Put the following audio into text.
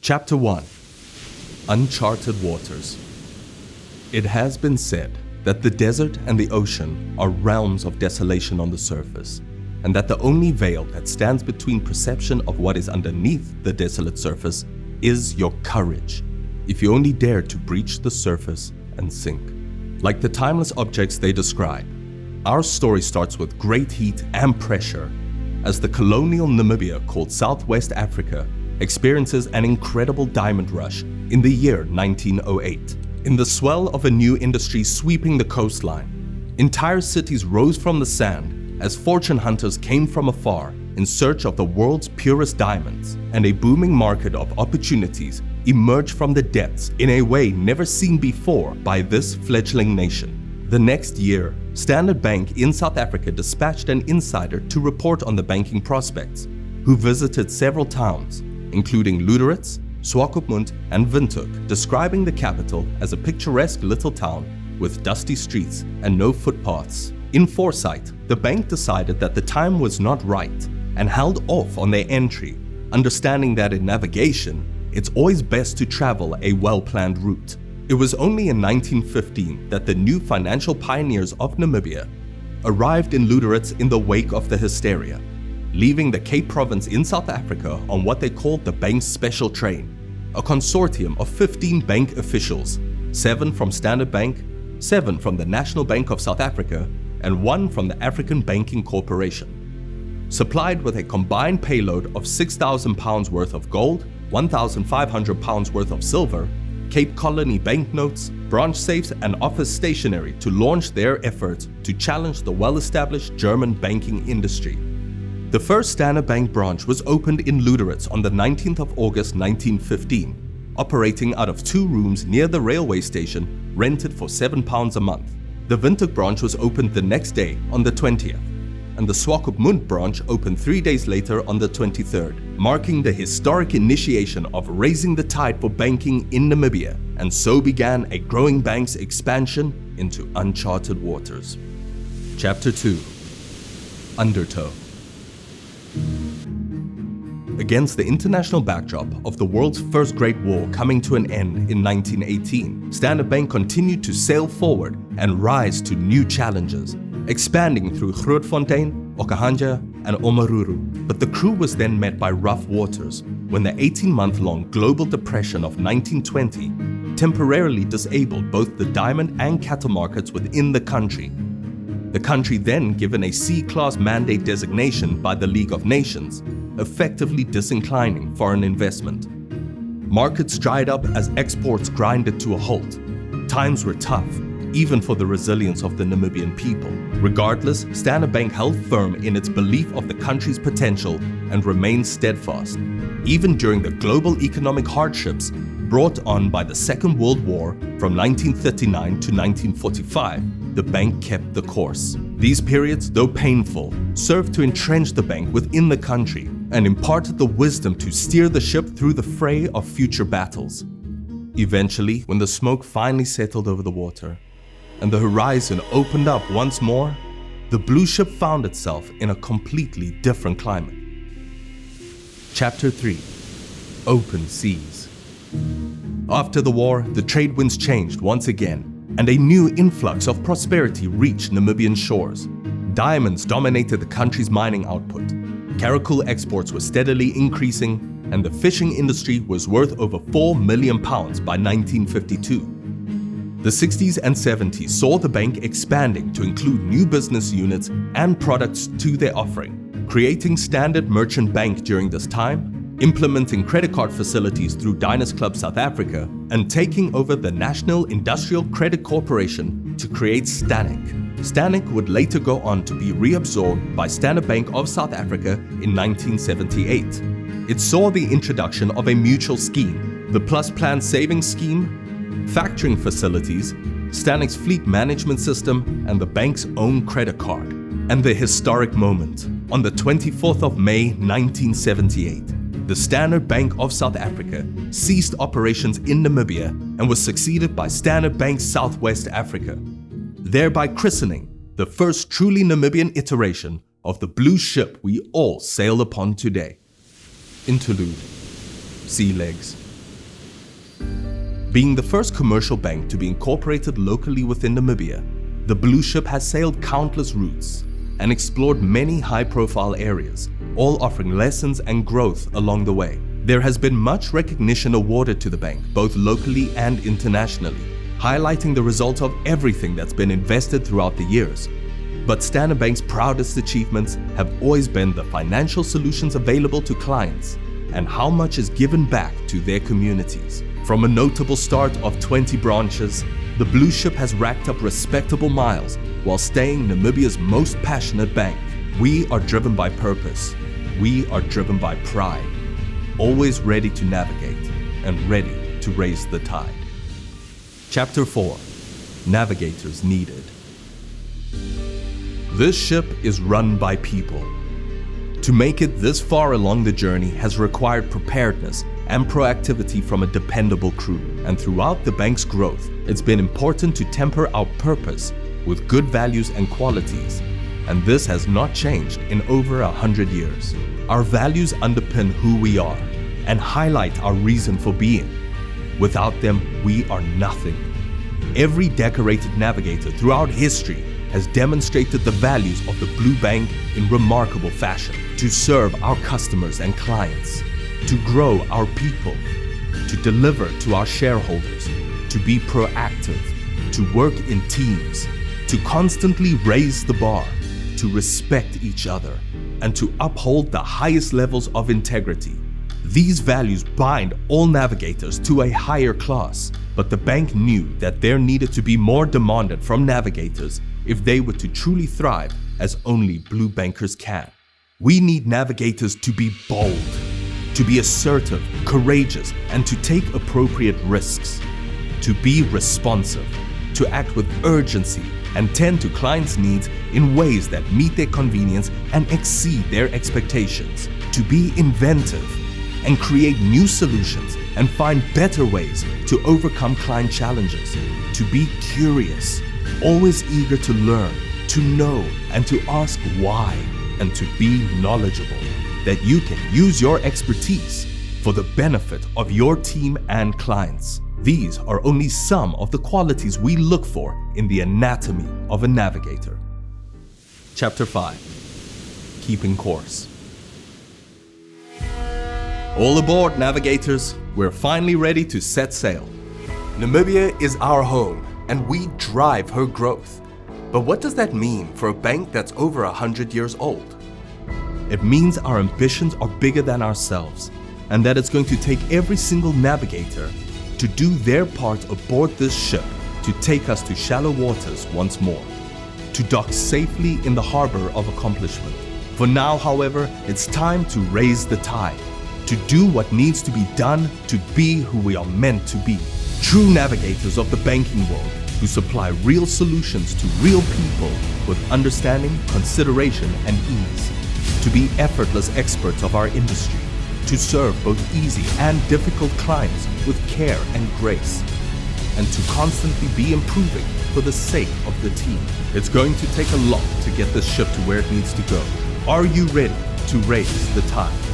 Chapter 1. Uncharted Waters. It has been said that the desert and the ocean are realms of desolation on the surface, and that the only veil that stands between perception of what is underneath the desolate surface is your courage, if you only dare to breach the surface and sink. Like the timeless objects they describe, our story starts with great heat and pressure as the colonial Namibia, called Southwest Africa, experiences an incredible diamond rush in the year 1908. In the swell of a new industry sweeping the coastline, entire cities rose from the sand as fortune hunters came from afar in search of the world's purest diamonds, and a booming market of opportunities emerged from the depths in a way never seen before by this fledgling nation. The next year, Standard Bank in South Africa dispatched an insider to report on the banking prospects, who visited several towns, including Luderitz, Swakopmund, and Windhoek, describing the capital as a picturesque little town with dusty streets and no footpaths. In foresight, the bank decided that the time was not right and held off on their entry, understanding that in navigation, it's always best to travel a well-planned route. It was only in 1915 that the new financial pioneers of Namibia arrived in Luderitz in the wake of the hysteria, leaving the Cape Province in South Africa on what they called the bank's special train, a consortium of 15 bank officials, 7 from Standard Bank, 7 from the National Bank of South Africa, and 1 from the African Banking Corporation. Supplied with a combined payload of £6,000 worth of gold, £1,500 worth of silver, Cape Colony banknotes, branch safes, and office stationery to launch their efforts to challenge the well-established German banking industry. The first Standard Bank branch was opened in Luderitz on the 19th of August 1915, operating out of 2 rooms near the railway station, rented for £7 a month. The Windhoek branch was opened the next day on the 20th, and the Swakopmund branch opened 3 days later on the 23rd, marking the historic initiation of raising the tide for banking in Namibia, and so began a growing bank's expansion into uncharted waters. Chapter 2. Undertow. Against the international backdrop of the world's first Great War coming to an end in 1918, Standard Bank continued to sail forward and rise to new challenges, expanding through Grootfontein, Okahanja, and Omaruru. But the crew was then met by rough waters when the 18-month-long global depression of 1920 temporarily disabled both the diamond and cattle markets within the country. The country then given a C-class mandate designation by the League of Nations, effectively disinclining foreign investment. Markets dried up as exports grinded to a halt. Times were tough, even for the resilience of the Namibian people. Regardless, Standard Bank held firm in its belief of the country's potential and remained steadfast. Even during the global economic hardships brought on by the Second World War from 1939 to 1945, the bank kept the course. These periods, though painful, served to entrench the bank within the country and imparted the wisdom to steer the ship through the fray of future battles. Eventually, when the smoke finally settled over the water and the horizon opened up once more, the blue ship found itself in a completely different climate. Chapter 3. Open Seas. After the war, the trade winds changed once again, and a new influx of prosperity reached Namibian shores. Diamonds dominated the country's mining output. Caracal exports were steadily increasing, and the fishing industry was worth over £4 million by 1952. The 60s and 70s saw the bank expanding to include new business units and products to their offering, creating Standard Merchant Bank during this time, implementing credit card facilities through Diners Club South Africa, and taking over the National Industrial Credit Corporation to create Stanek. Stanek would later go on to be reabsorbed by Standard Bank of South Africa in 1978. It saw the introduction of a mutual scheme, the Plus Plan Savings Scheme, factoring facilities, Stanek's fleet management system, and the bank's own credit card. And the historic moment, on the 24th of May 1978, the Standard Bank of South Africa ceased operations in Namibia and was succeeded by Standard Bank Southwest Africa, thereby christening the first truly Namibian iteration of the blue ship we all sail upon today. Interlude. Sea legs. Being the first commercial bank to be incorporated locally within Namibia, the Blue Ship has sailed countless routes and explored many high-profile areas, all offering lessons and growth along the way. There has been much recognition awarded to the bank, both locally and internationally, highlighting the result of everything that's been invested throughout the years. But Standard Bank's proudest achievements have always been the financial solutions available to clients and how much is given back to their communities. From a notable start of 20 branches, the Blue Ship has racked up respectable miles while staying Namibia's most passionate bank. We are driven by purpose. We are driven by pride. Always ready to navigate and ready to raise the tide. Chapter 4. Navigators Needed. This ship is run by people. To make it this far along the journey has required preparedness and proactivity from a dependable crew. And throughout the bank's growth, it's been important to temper our purpose with good values and qualities. And this has not changed in over 100 years. Our values underpin who we are and highlight our reason for being. Without them, we are nothing. Every decorated navigator throughout history has demonstrated the values of the Blue Bank in remarkable fashion. To serve our customers and clients, to grow our people, to deliver to our shareholders, to be proactive, to work in teams, to constantly raise the bar, to respect each other, and to uphold the highest levels of integrity. These values bind all navigators to a higher class, but the bank knew that there needed to be more demanded from navigators if they were to truly thrive as only Blue Bankers can. We need navigators to be bold, to be assertive, courageous, and to take appropriate risks, to be responsive, to act with urgency and tend to clients' needs in ways that meet their convenience and exceed their expectations, to be inventive and create new solutions and find better ways to overcome client challenges, to be curious, always eager to learn, to know and to ask why, and to be knowledgeable, that you can use your expertise for the benefit of your team and clients. These are only some of the qualities we look for in the anatomy of a navigator. Chapter 5. Keeping Course. All aboard, navigators. We're finally ready to set sail. Namibia is our home, and we drive her growth. But what does that mean for a bank that's over 100 years old? It means our ambitions are bigger than ourselves, and that it's going to take every single navigator to do their part aboard this ship to take us to shallow waters once more, to dock safely in the harbor of accomplishment. For now, however, it's time to raise the tide, to do what needs to be done to be who we are meant to be. True navigators of the banking world who supply real solutions to real people with understanding, consideration, and ease. To be effortless experts of our industry. To serve both easy and difficult clients with care and grace. And to constantly be improving for the sake of the team. It's going to take a lot to get this ship to where it needs to go. Are you ready to raise the tide?